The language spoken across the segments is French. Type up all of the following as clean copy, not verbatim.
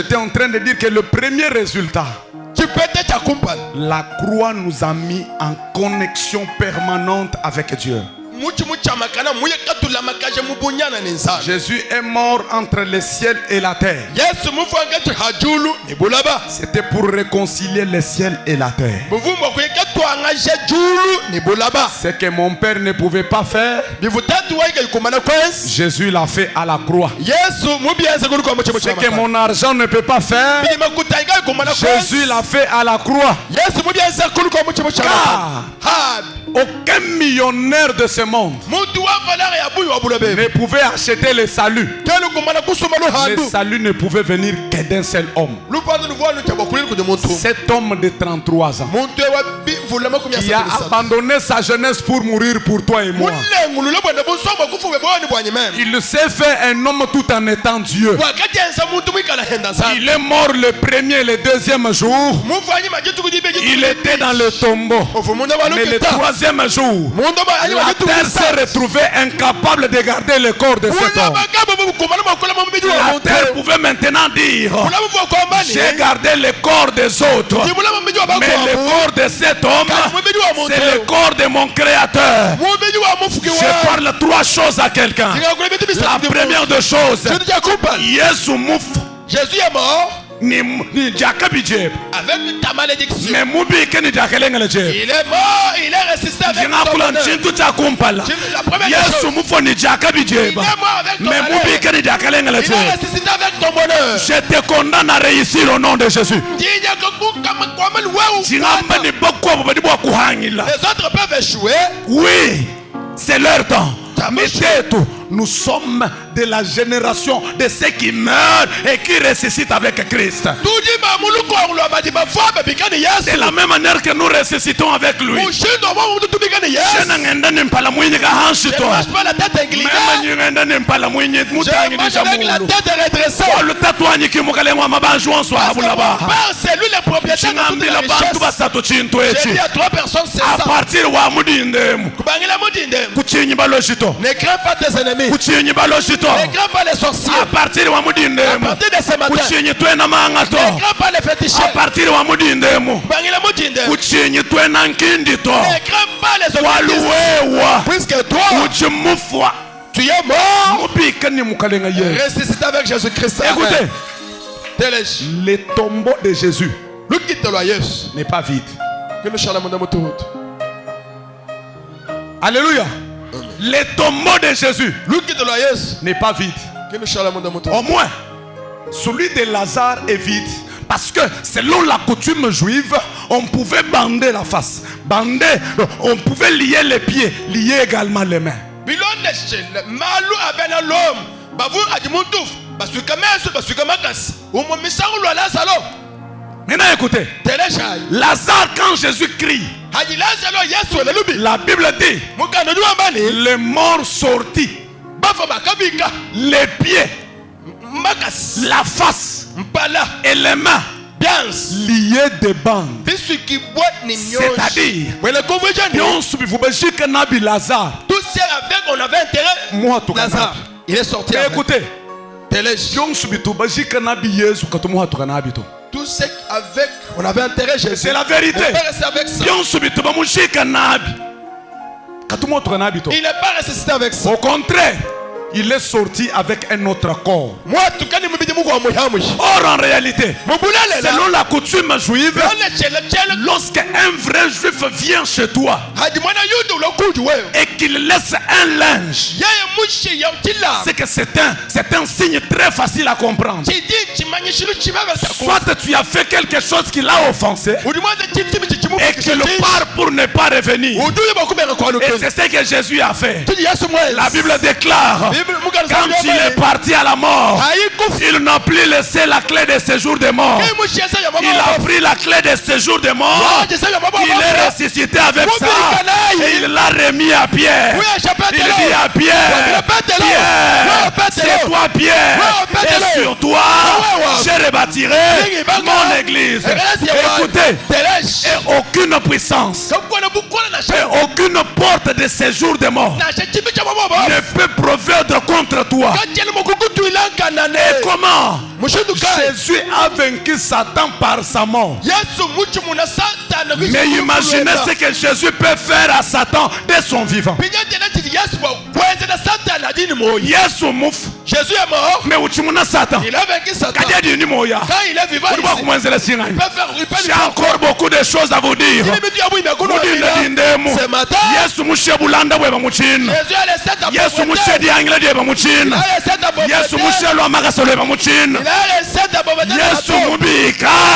J'étais en train de dire que le premier résultat, la croix nous a mis en connexion permanente avec Dieu. Jésus est mort entre le ciel et la terre. C'était pour réconcilier le ciel et la terre. Ce que mon père ne pouvait pas faire, Jésus l'a fait à la croix. Ce que mon argent ne peut pas faire, Jésus l'a fait à la croix. Car aucun millionnaire de ce monde ne pouvait acheter le salut. Le salut ne pouvait venir que d'un seul homme. Cet homme de 33 ans qui a abandonné sa jeunesse pour mourir pour toi et moi. Il s'est fait un homme tout en étant Dieu. Il est mort le premier et le deuxième jour. Il était dans le tombeau. Mais le troisième jour, la terre s'est retrouvée incapable de garder le corps de cet homme. La terre pouvait maintenant dire: j'ai gardé le corps des autres, mais le corps de cet homme, c'est le corps de mon créateur. Je parle trois choses à quelqu'un. La première des choses, Jésus est mort avec ta malédiction. Il est mort, il est ressuscité avec ton bonheur. La première chose, il est mort avec ton malheur. Il est ressuscité avec ton bonheur. Je te condamne à réussir au nom de Jésus. Les autres peuvent échouer. Oui, c'est leur temps. Mais nous sommes de la génération de ceux qui meurent et qui ressuscitent avec Christ. C'est la même manière que nous ressuscitons avec lui. Ne crains pas tes ennemis. Ne crains pas les sorciers. À partir de ce matin, ne crains pas les fétichistes. À partir de ne crains pas les occultistes. Puisque toi, tu es mort, ressuscité avec Jésus-Christ. Écoutez, le tombeau de Jésus n'est pas vide. Alléluia. Le tombeau de Jésus n'est pas vide. Au moins, celui de Lazare est vide. Parce que selon la coutume juive, on pouvait bander la face. On pouvait lier les pieds, lier également les mains. Maintenant écoutez, Lazare, quand Jésus crie, la Bible dit, les morts sortis, les pieds, la face et les mains liés de bandes. C'est-à-dire, Lazare, on avait intérêt. Lazare, il est sorti. Écoutez, tout ce avec on avait intérêt, c'est la vérité. Il n'est pas ressuscité avec ça. Au contraire, il est sorti avec un autre corps. Or en réalité, selon la coutume juive, lorsqu'un vrai juif vient chez toi et qu'il laisse un linge, c'est que c'est un signe très facile à comprendre. Soit tu as fait quelque chose qui l'a offensé et qu'il part pour ne pas revenir. Et c'est ce que Jésus a fait. La Bible déclare, quand il est parti à la mort, il n'a plus laissé la clé de séjour des morts. Il a pris la clé de séjour des morts. Il est ressuscité avec ça et il l'a remis à Pierre. Il dit à Pierre, Pierre, c'est toi Pierre, et sur toi je rebâtirai mon église. Écoutez, et aucune puissance et aucune porte de séjour de mort ne peut provédre contre toi. Et comment Jésus a vaincu Satan par sa mort? Mais imaginez ce que Jésus peut faire à Satan dès son vivant. Jésus est mort. Mais Satan. Il a vaincu Satan. Quand il est vivant, j'ai encore beaucoup de choses à vous dire. Ce matin, Jésus a les 7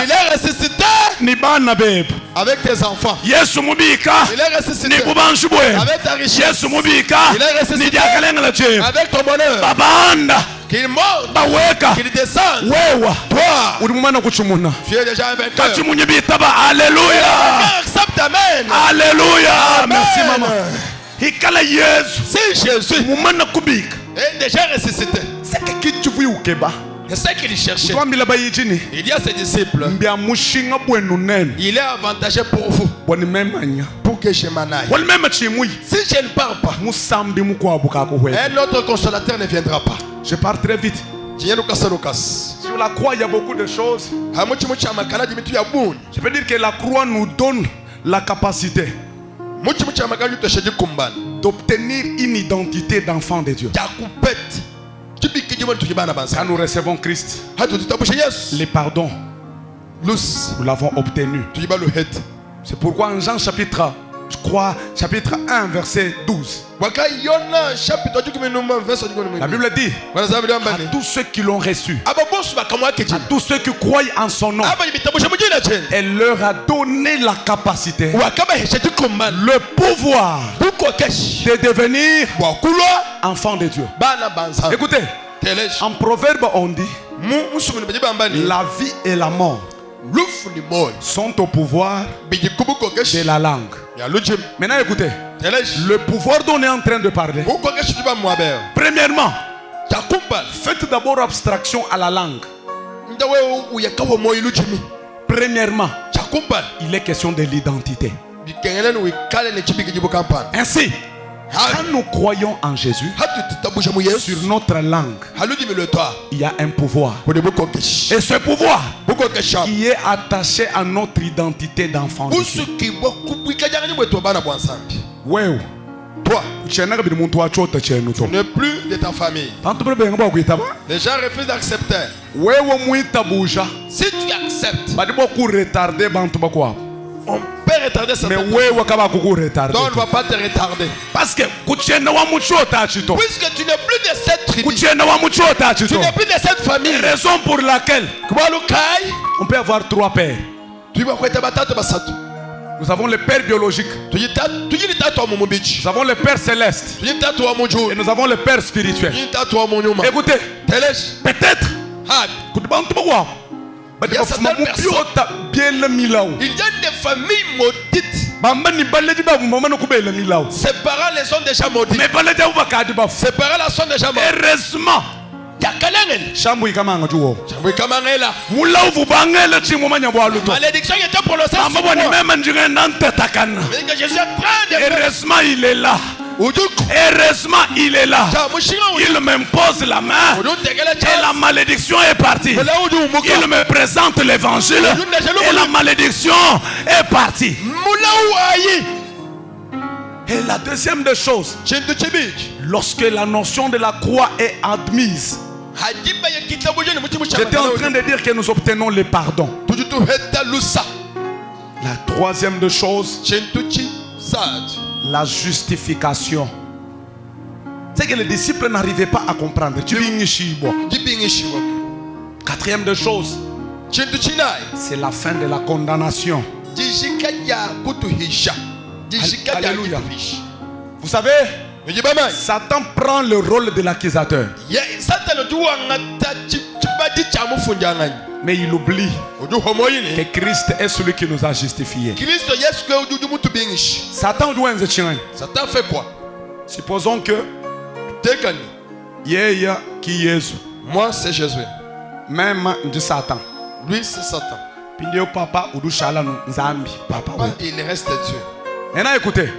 il est ressuscité avec tes enfants. Il est ressuscité avec ta richesse. Il est ressuscité avec ton bonheur. Qu'il monte, qu'il descende. Toi, tu es déjà un vainqueur. Alléluia. Accepte, amen. Alléluia. Merci maman. Si Jésus est déjà ressuscité, c'est ce qu'il cherchait. Il dit à ses disciples, il est avantageux pour vous, pour que je m'en aille. Si je ne pars pas, un autre consolateur ne viendra pas. Je pars très vite. Sur la croix, il y a beaucoup de choses. Je veux dire que la croix nous donne la capacité d'obtenir une identité d'enfant de Dieu. Quand nous recevons Christ, les pardons, nous l'avons obtenu. C'est pourquoi en Jean chapitre 1 verset 12, la Bible dit à tous ceux qui l'ont reçu, à tous ceux qui croient en son nom, elle leur a donné la capacité, le pouvoir de devenir enfants de Dieu. Écoutez, en proverbe on dit la vie et la mort sont au pouvoir de la langue. Maintenant écoutez, le pouvoir dont on est en train de parler, premièrement, faites d'abord abstraction à la langue. Premièrement, il est question de l'identité. Ainsi, quand nous croyons en Jésus, sur notre langue, il y a un pouvoir. Et ce pouvoir qui est attaché à notre identité d'enfant de Dieu. Toi, tu n'es plus de ta famille. Les gens refusent d'accepter. Si tu acceptes, on peut retarder ça. Mais on ne va pas te retarder. Parce que puisque tu n'es plus de cette tribu, tu n'es plus de cette famille. Raison pour laquelle on peut avoir 3 pères. Nous avons le père biologique, nous avons le père céleste et nous avons le père spirituel. Écoutez, peut-être il y a certaines personnes, il y a des familles maudites. Ses parents les ont déjà maudits. Ses parents la sont déjà morts. Heureusement, malédiction était prononcée sur moi. Heureusement il est là. Heureusement il est là. Il m'impose la main et la malédiction est partie. Il me présente l'évangile et la malédiction est partie. Et la deuxième des choses, lorsque la notion de la croix est admise, j'étais en train de dire que nous obtenons le pardon. La troisième des choses, la justification. C'est que les disciples n'arrivaient pas à comprendre. Quatrième des choses, c'est la fin de la condamnation. Alléluia. Vous savez, Satan prend le rôle de l'accusateur. Mais il oublie que Christ est celui qui nous a justifiés. Satan fait quoi? Supposons que moi c'est Jésus. Même de Satan. Lui, c'est Satan. Papa, il reste Dieu. Maintenant, écoutez.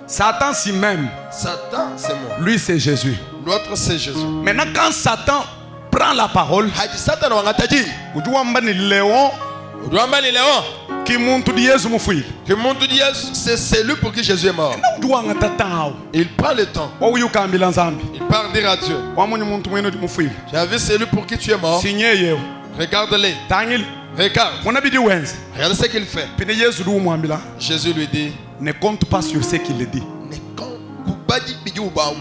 Satan, si même. Satan, c'est moi. Lui, c'est Jésus. L'autre, c'est Jésus. Maintenant, quand Satan prend la parole, qui monte c'est celui pour qui Jésus est mort. Il prend le temps. Il part dire à Dieu. Tu as vu celui pour qui tu es mort? Regarde-le. Regarde. Regarde ce qu'il fait. Jésus lui dit, ne compte pas sur ce qu'il dit,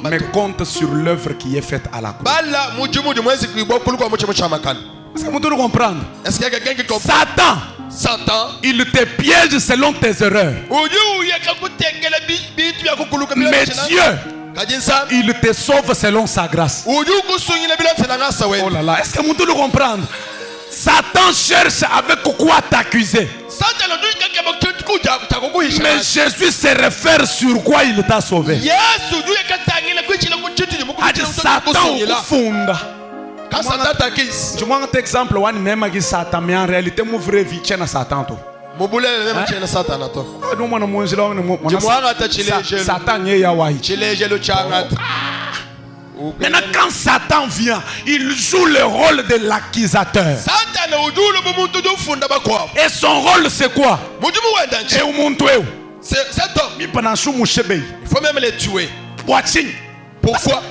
mais compte sur l'œuvre qui est faite à la croix. Est-ce que vous comprenez? Est-ce qu'il y a quelqu'un qui comprend? Satan, il te piège selon tes erreurs. Mais Dieu, il te sauve selon sa grâce. Oh là là, est-ce que vous comprenez? Satan cherche avec quoi t'accuser. Mais Jésus se réfère sur quoi il t'a sauvé. Satan funda. Quand Satan t'accuse, je prends un exemple, même qui Satan, mais en réalité, mon vrai vie tient à Satan. Satan est Yahweh. Maintenant, quand Satan vient, il joue le rôle de l'accusateur. Et son rôle, c'est quoi? C'est cet homme. Il faut même les tuer. Pourquoi?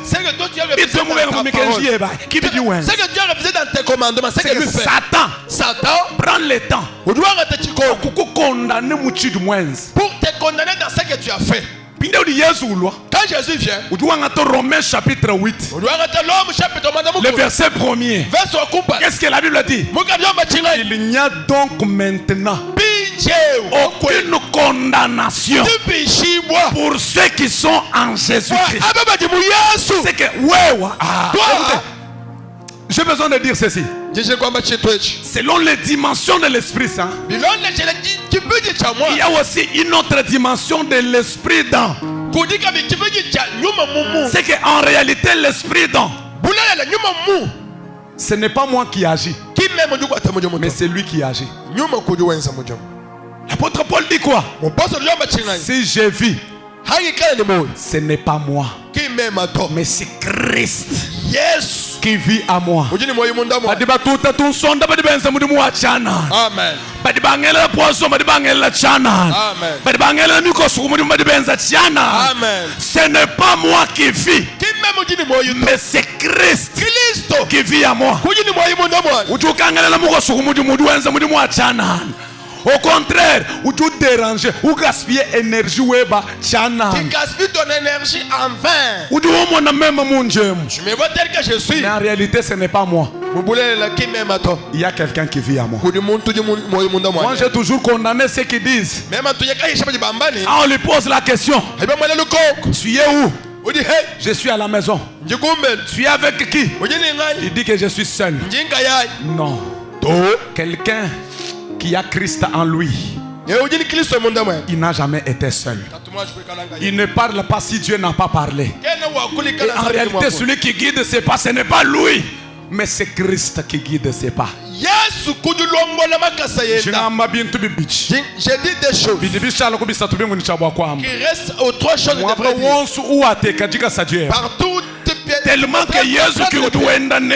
C'est que toi tu as refusé dans tes commandements. C'est que lui fait. Satan prend le temps pour te condamner dans ce que tu as fait. Quand Jésus vient, Romains chapitre 8, le verset 1er, qu'est-ce que la Bible dit? Il n'y a donc maintenant aucune condamnation pour ceux qui sont en Jésus-Christ. C'est que, j'ai besoin de dire ceci. Selon les dimensions de l'esprit saint, il y a aussi une autre dimension de l'esprit dans. C'est qu'en réalité, l'esprit dans, ce n'est pas moi qui agis, mais c'est lui qui agit. L'apôtre Paul dit quoi? Si je vis, ce n'est pas moi, mais c'est Christ qui vit à moi. Amen. Ce n'est pas moi qui vis, mais c'est Christ qui vit à moi. Au contraire, ou tout déranger, ou gaspiller énergie, ou tu gaspilles ton énergie en vain. Je me vois tel que je suis. Mais en réalité, ce n'est pas moi. Il y a quelqu'un qui vit à moi. Moi, j'ai toujours condamné ceux qui disent. On lui pose la question. Tu es où? Je suis à la maison. Tu es avec qui? Il dit que je suis seul. Non. Quelqu'un qui a Christ en lui, il n'a jamais été seul. Il ne parle pas si Dieu n'a pas parlé. Et en réalité, celui qui guide ses pas, ce n'est pas lui, mais c'est Christ qui guide ses pas. J'ai dit des choses qui restent aux trois choses de vraie vie. Partout tellement que Jésus qui nous doit même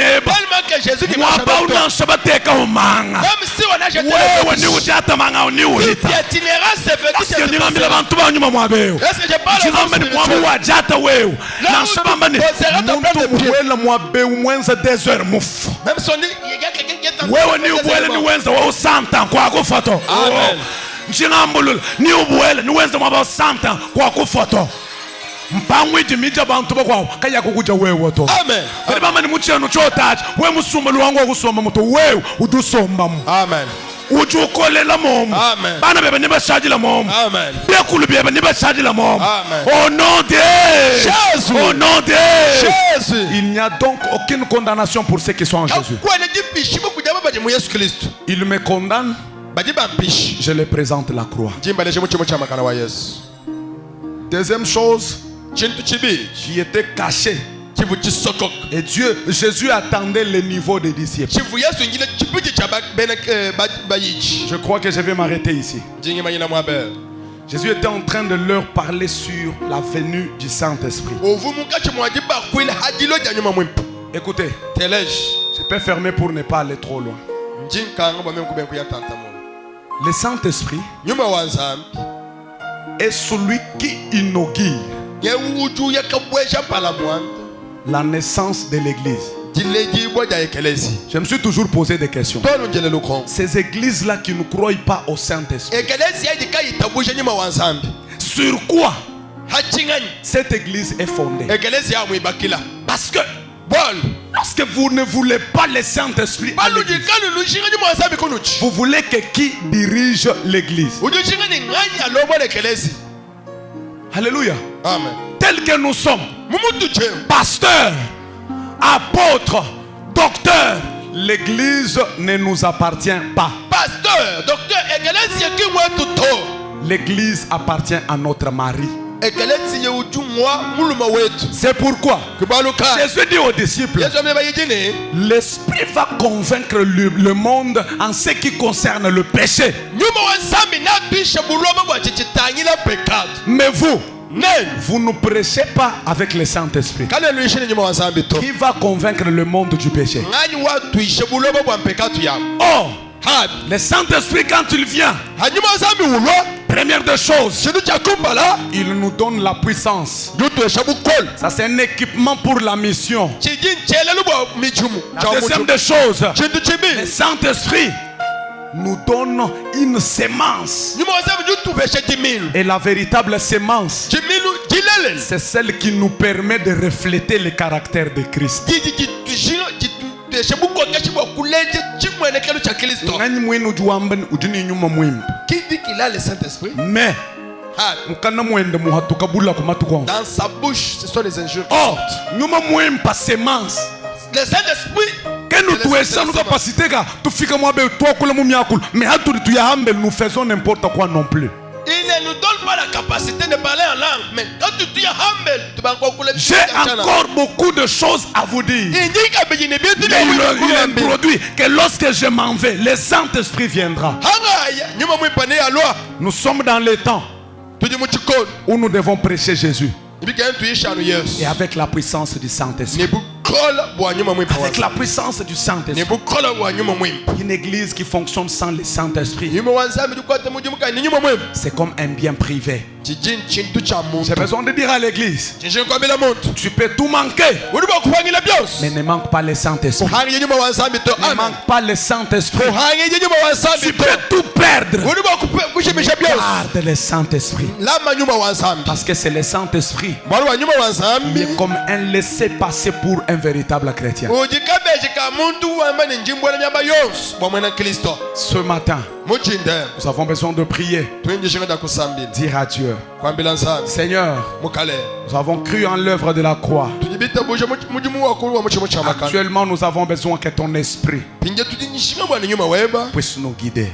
si on a jeté l'itinérance est venue. Est-ce que je même si il y a quelqu'un qui est en Amen. ujukolela momo bana bebe ne bashadila momo bekulu bebe ne bashadila momo au nom de Jésus, au nom de Jésus. Il n'y a donc aucune condamnation pour ceux qui sont en Jésus. Il me condamne, je le présente la croix. Deuxième chose qui était cachée Et Jésus attendait le niveau des disciples. Je crois que je vais m'arrêter ici. Jésus était en train de leur parler sur la venue du Saint-Esprit. Écoutez, je peux fermer pour ne pas aller trop loin. Le Saint-Esprit est celui qui inaugure la naissance de l'Église. Je me suis toujours posé des questions. Ces églises-là qui ne croient pas au Saint-Esprit, sur quoi cette église est fondée? Parce que lorsque vous ne voulez pas le Saint-Esprit à l'église, vous voulez que qui dirige l'église? Alléluia. Amen. Tel que nous sommes, pasteurs, apôtres, docteurs, l'église ne nous appartient pas. Pasteur, docteur, l'église appartient à notre mari. C'est pourquoi Jésus dit aux disciples, l'Esprit va convaincre le monde en ce qui concerne le péché. Mais vous ne prêchez pas avec le Saint-Esprit. Qui va convaincre le monde du péché? Oh, le Saint-Esprit, quand il vient, première des choses, il nous donne la puissance. Ça, c'est un équipement pour la mission. La deuxième des choses, le Saint-Esprit nous donne une sémence. Et la véritable sémence, c'est celle qui nous permet de refléter le caractère de Christ. Qui dit qu'il a le Saint-Esprit? Mais dans sa bouche, ce sont les injures. Oh, nous m'avons pas sémence. Le Saint-Esprit, nous faisons n'importe quoi non plus. Il ne nous donne pas la capacité de parler en langue. Mais quand tu es humble, j'ai encore beaucoup de choses à vous dire. Il introduit que lorsque je m'en vais, le Saint-Esprit viendra. Nous sommes dans les temps où nous devons prêcher Jésus. Et avec la puissance du Saint-Esprit. Avec la puissance du Saint-Esprit. Une église qui fonctionne sans le Saint-Esprit, c'est comme un bien privé. J'ai besoin de dire à l'église, tu peux tout manquer, mais ne manque pas le Saint-Esprit. Ne manque pas le Saint-Esprit. Tu peux tout perdre, garde le Saint-Esprit. Parce que c'est le Saint-Esprit qui est comme un laissez-passer pour un véritable chrétien. Ce matin, nous avons besoin de prier, dire à Dieu, Seigneur, nous avons cru en l'œuvre de la croix. Actuellement, nous avons besoin que ton esprit puisse nous guider.